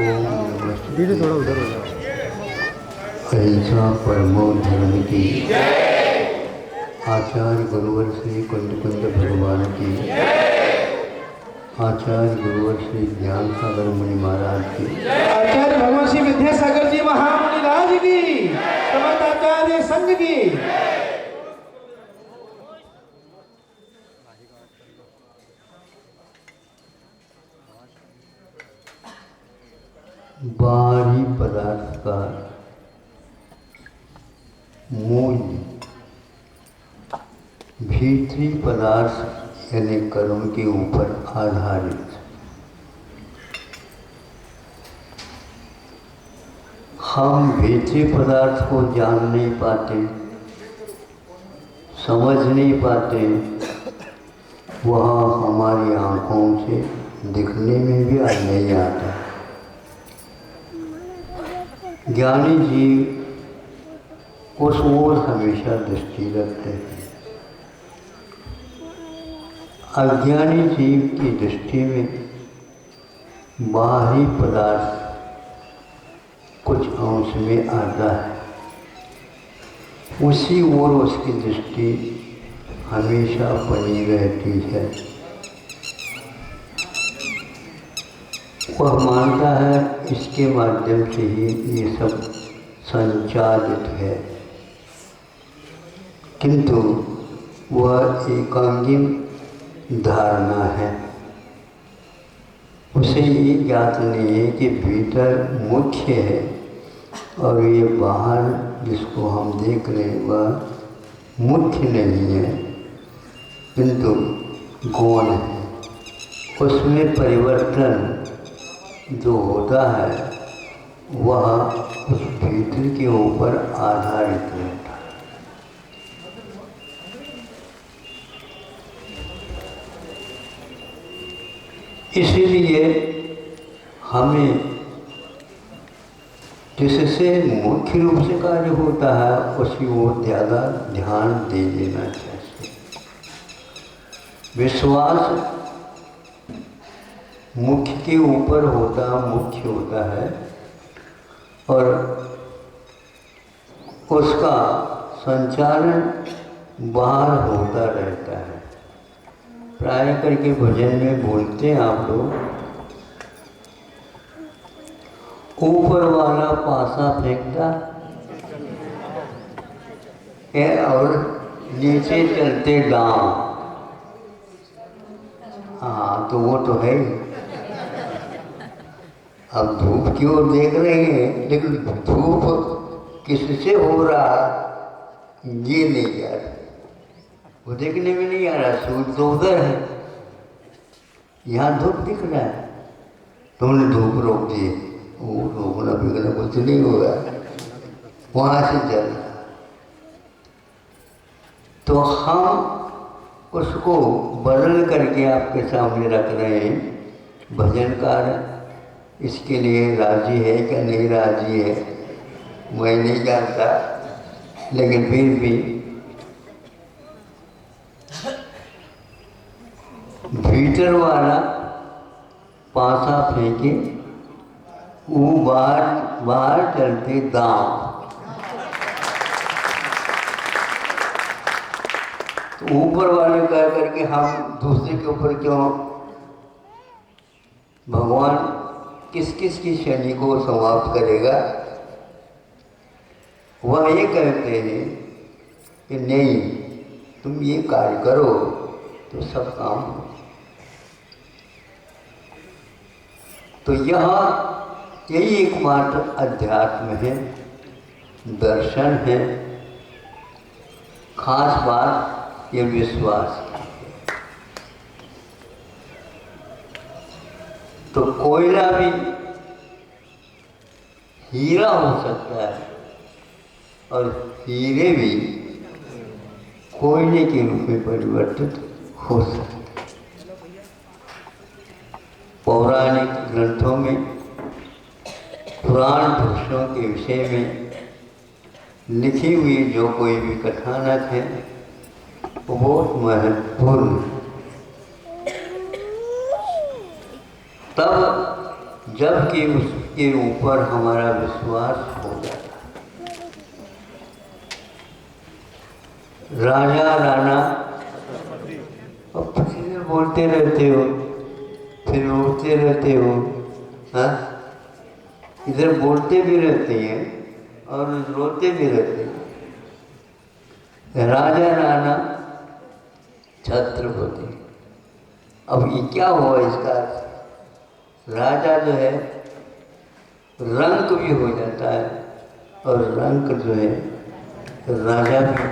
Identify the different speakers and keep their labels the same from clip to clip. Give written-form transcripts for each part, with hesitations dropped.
Speaker 1: ओम नमः
Speaker 2: दीदी थोड़ा
Speaker 1: शिवाय।
Speaker 2: उधर हो जाओ।
Speaker 1: अहिंसा परमो धर्म की, आचार्य गुरुवर श्री कुंज कुंज भगवान की, आचार्य गुरुवर श्री ज्ञान सागर मुनि महाराज की,
Speaker 3: आचार्य भगवान श्री विद्यासागर जी महामुनि राज की, समस्त आचार्य संघ की।
Speaker 1: बाहरी पदार्थ का मूल्य भीतरी पदार्थ यानी कर्म के ऊपर आधारित। हम भीतरी पदार्थ को जान नहीं पाते, समझ नहीं पाते, वह हमारी आँखों से दिखने में भी आज नहीं आता। ज्ञानी जीव उस ओर हमेशा दृष्टि रखते हैं। अज्ञानी जीव की दृष्टि में बाहरी पदार्थ कुछ अंश में आता है, उसी ओर उसकी दृष्टि हमेशा बनी रहती है। वह मानता है इसके माध्यम से ही ये सब संचालित है, किंतु वह एकांगिम धारणा है। उसे ये ज्ञात नहीं है कि भीतर मुख्य है और ये बाहर जिसको हम देख रहे हैं वह मुख्य नहीं है, किंतु गौण है। उसमें परिवर्तन जो होता है वह उस भीतर के ऊपर आधारित रहता है। इसीलिए हमें जिससे मुख्य रूप से कार्य होता है उसी ओर ज़्यादा ध्यान दे देना चाहिए। विश्वास मुख्य के ऊपर मुख्य होता है और उसका संचालन बाहर होता रहता है। प्राय करके भजन में बोलते हैं आप लोग, ऊपर वाला पासा फेंकता है और नीचे चलते दांव। हाँ, तो वो तो है ही। अब धूप की ओर देख रहे हैं, लेकिन धूप किससे हो रहा ये नहीं आ रहा, वो देखने में नहीं आ रहा। सूर्य तो उधर है, यहाँ धूप दिख रहा है, तुमने धूप रोक दी। वो रोकना बिगड़ना कुछ नहीं होगा, वहाँ से चल रहा। तो हम उसको बदल करके आपके सामने रख रहे हैं। भजनकार इसके लिए राजी है क्या नहीं राजी है मैं नहीं जानता, लेकिन फिर भी भीतर वाला पासा फेंके, वो बाहर चलते दांव। तो ऊपर वाले कह करके हम दूसरे के ऊपर क्यों? भगवान किस किस की शनि को समाप्त करेगा? वह ये कहते हैं कि नहीं, तुम ये कार्य करो तो सब काम हो। तो यहाँ यही एकमात्र अध्यात्म है, दर्शन है। खास बात ये विश्वास है। तो कोयला भी हीरा हो सकता है और हीरे भी कोयले के रूप में परिवर्तित हो सकते हैं। पौराणिक ग्रंथों में पुराण पुरुषों के विषय में लिखी हुई जो कोई भी कथानक है वो बहुत महत्वपूर्ण है। तब जबकि उस उसके ऊपर हमारा विश्वास हो जाता है। राजा राणा, अब किसी बोलते रहते हो, फिर रोते रहते हो, हाँ, इधर बोलते भी रहते हैं और रोते भी रहते हैं। राजा राणा छत्रपति, अब ये क्या हुआ इसका? राजा जो है रंक भी हो जाता है और रंक जो है राजा भी।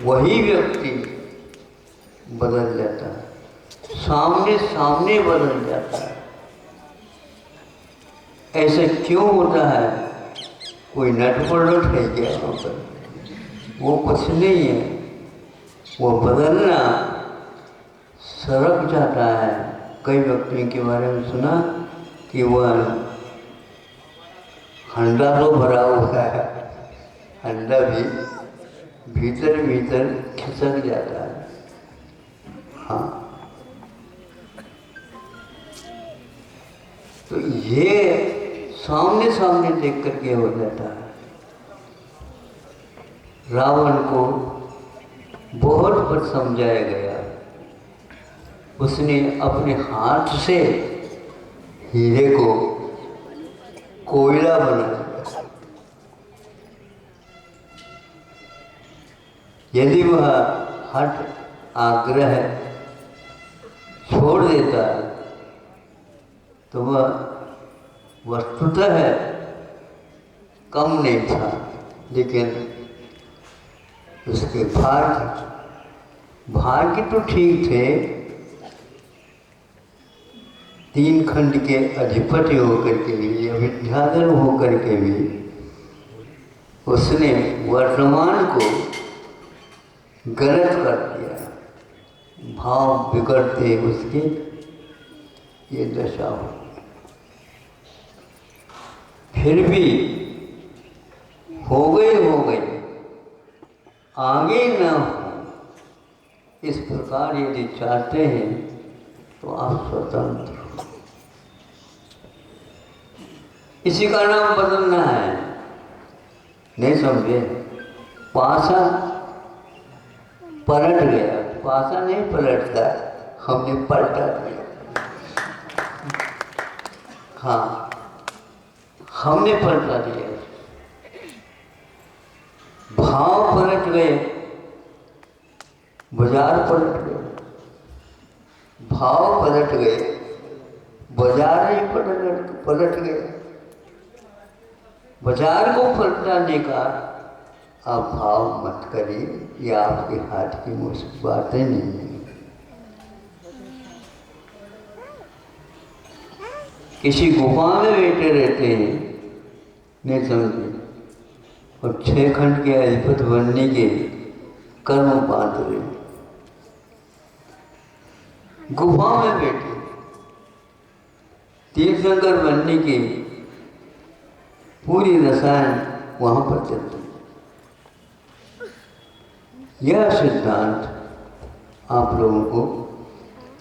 Speaker 1: वही व्यक्ति बदल जाता है, सामने सामने बदल जाता है। ऐसा क्यों होता है? कोई नटपट है क्या वहाँ पर? वो कुछ नहीं है, वो बदलना सरक जाता है। कई व्यक्तियों के बारे में सुना कि वह हंडा तो भरा हुआ है, हंडा भी भीतर भीतर खिसक जाता है। हाँ, तो ये सामने सामने देख करके हो जाता है। रावण को बहुत बार समझाया गया, उसने अपने हाथ से हीरे को कोयला बना दिया। यदि वह हठ आग्रह छोड़ देता है तो वह वस्तुतः कम नहीं था, लेकिन उसके भाग्य तो ठीक थे। 3 खंड के अधिपति होकर के भी, विद्याधर होकर के भी उसने वर्तमान को गलत कर दिया। भाव बिगड़ते उसके ये दशा हो। फिर भी हो गए, आगे न हो। इस प्रकार यदि चाहते हैं तो आप स्वतंत्र हो। इसी का नाम बदलना है। नहीं समझे? पासा पलट गया, पासा नहीं पलटता, हमने पलटा दिया। हाँ, हमने पलटा दिया। भाव पलट गए, बाजार पलट गए। भाव पलट गए, बाजार ही पलट गए। बाजार को पलटाने का आप भाव मत करिए, ये आपके हाथ की मुश्किल बातें नहीं है। किसी गुफा में बैठे रहते हैं, नहीं समझे, और 6 खंड के अधिपति बनने के कर्म बांध रहे। गुफा में बैठे तीर्थंकर बनने की पूरी रसायन वहां पर चलती। यह सिद्धांत आप लोगों को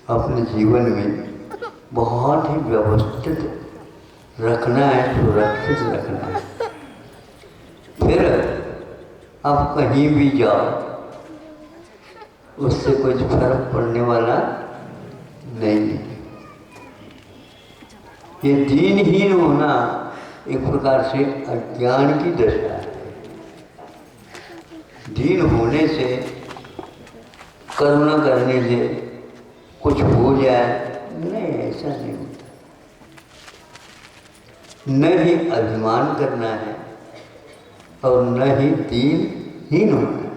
Speaker 1: अपने जीवन में बहुत ही व्यवस्थित रखना है, सुरक्षित रखना है। फिर आप कहीं भी जाओ, उससे कुछ फर्क पड़ने वाला नहीं है। ये दीनहीन होना एक प्रकार से अज्ञान की दशा है। दीन होने से, करुणा करने से कुछ हो जाए, नहीं, ऐसा नहीं होता। न ही अभिमान करना है और न ही दीनहीन होना है।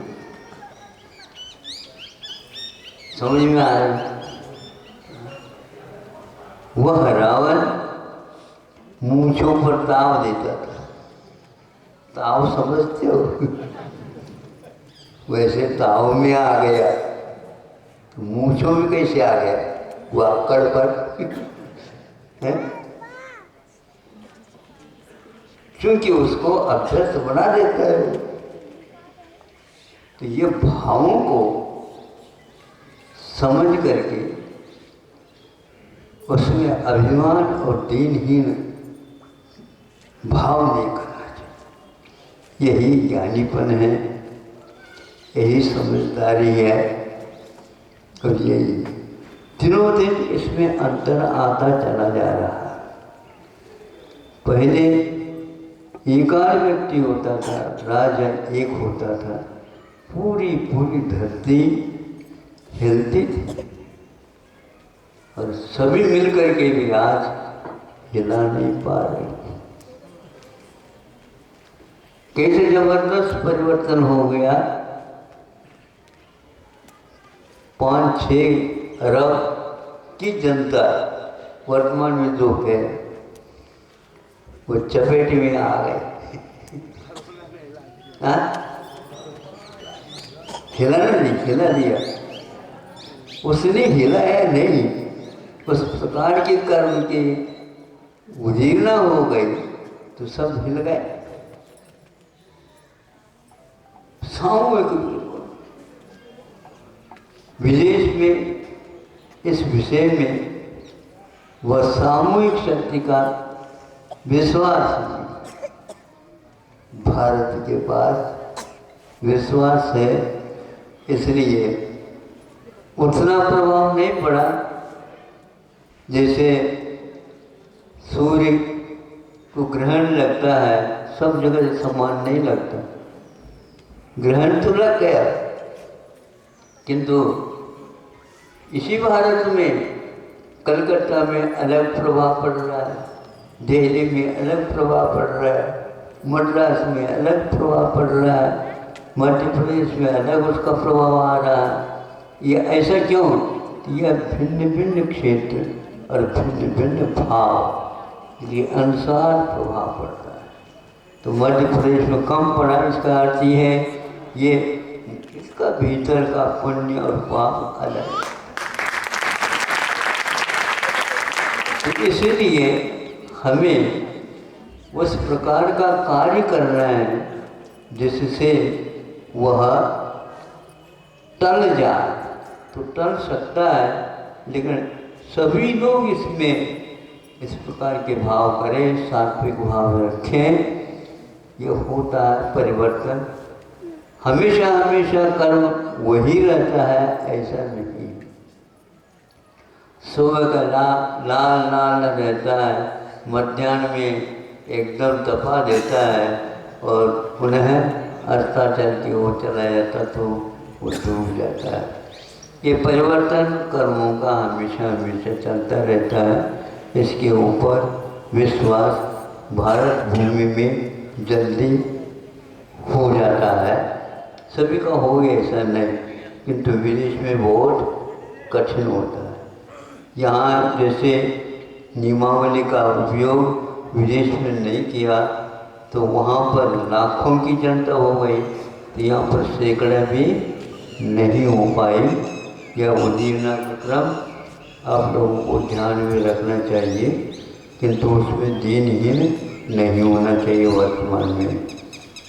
Speaker 1: समझ में आ रहा है? वह रावण मूंछों पर ताव देता था। ताव समझते हो? वैसे ताव में आ गया तो मूंछों में कैसे आ गया? वो अक्कड़ पर है, क्योंकि उसको अभ्यस्त बना देता है। तो ये भावों को समझ करके उसमें अभिमान और दीनहीन भाव नहीं करना चाहिए। यही ज्ञानीपन है, यही समझदारी है। और यही दिनों दिन इसमें अंतर आता चला जा रहा है। पहले एकाध व्यक्ति होता था, राजा एक होता था, पूरी पूरी धरती हिलती थी और सभी मिलकर के भी आज हिला नहीं पा रहे। कैसे जबरदस्त परिवर्तन हो गया। 5-6 अरब की जनता वर्तमान में जो है वो चपेट में आ गए। हिलाना नहीं, हिला दिया उसने, हिलाया नहीं। उस प्रकार के कर्म की उजीरना हो गई तो सब हिल गए। सामूहिक विदेश में इस विषय में वह सामूहिक शक्ति का विश्वास है। भारत के पास विश्वास है, इसलिए उतना प्रभाव नहीं पड़ा। जैसे सूर्य को ग्रहण लगता है, सब जगह समान नहीं लगता। ग्रहण तो लग गया, किंतु इसी भारत में कलकत्ता में अलग प्रभाव पड़ रहा है, दिल्ली में अलग प्रभाव पड़ रहा है, मद्रास में अलग प्रभाव पड़ रहा है, मध्य प्रदेश में अलग उसका प्रभाव आ रहा है। ये ऐसा क्यों? यह भिन्न भिन्न क्षेत्र और भिन्न भिन्न भाव के अनुसार प्रभाव पड़ता है। तो मध्य प्रदेश में कम पड़ा, इसका अर्थ ये है ये इसका भीतर का पुण्य और पाप अलग है। तो इसीलिए हमें उस प्रकार का कार्य करना है जिससे वह टल जाए। तो टल सकता है, लेकिन सभी लोग इसमें इस प्रकार के भाव करें, सात्विक भाव रखें, ये होता है परिवर्तन। हमेशा हमेशा कर्म वही रहता है ऐसा नहीं। सुबह का लाल लाल रहता है, मध्याह्न में एकदम तपा देता है और पुनः अस्ताचल की ओर चला जाता तो वो डूब जाता है। ये परिवर्तन कर्मों का हमेशा हमेशा चलता रहता है। इसके ऊपर विश्वास भारत भूमि में जल्दी हो जाता है। सभी का हो ऐसा नहीं, किंतु विदेश में बहुत कठिन होता है। यहाँ जैसे नियमावली का उपयोग विदेश में नहीं किया तो वहाँ पर लाखों की जनता हो गई, तो यहाँ पर सैकड़े भी नहीं हो पाई। यह उदीरना का क्रम आप लोगों को ध्यान में रखना चाहिए, किंतु उसमें दीनहीन नहीं होना चाहिए वर्तमान में।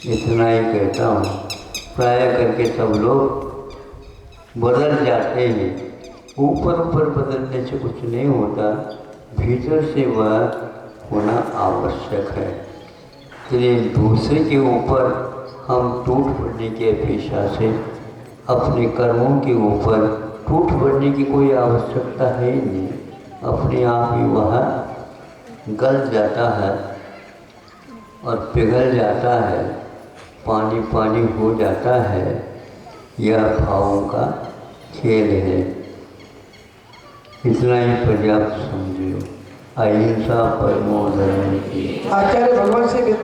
Speaker 1: इतना ही कहता हूँ। प्राय करके सब लोग बदल जाते हैं। ऊपर ऊपर बदलने से कुछ नहीं होता, भीतर से वह होना आवश्यक है। इसलिए दूसरे के ऊपर हम टूट पड़ने की अपेक्षा से अपने कर्मों के ऊपर टूट पड़ने की कोई आवश्यकता है ही नहीं। अपने आप ही वह गल जाता है और पिघल जाता है, पानी पानी हो जाता है। यह भावों का खेल है। इतना ही पर्याप्त समझियो। अहिंसा परमो धर्म की।
Speaker 3: आचार्य भगवान से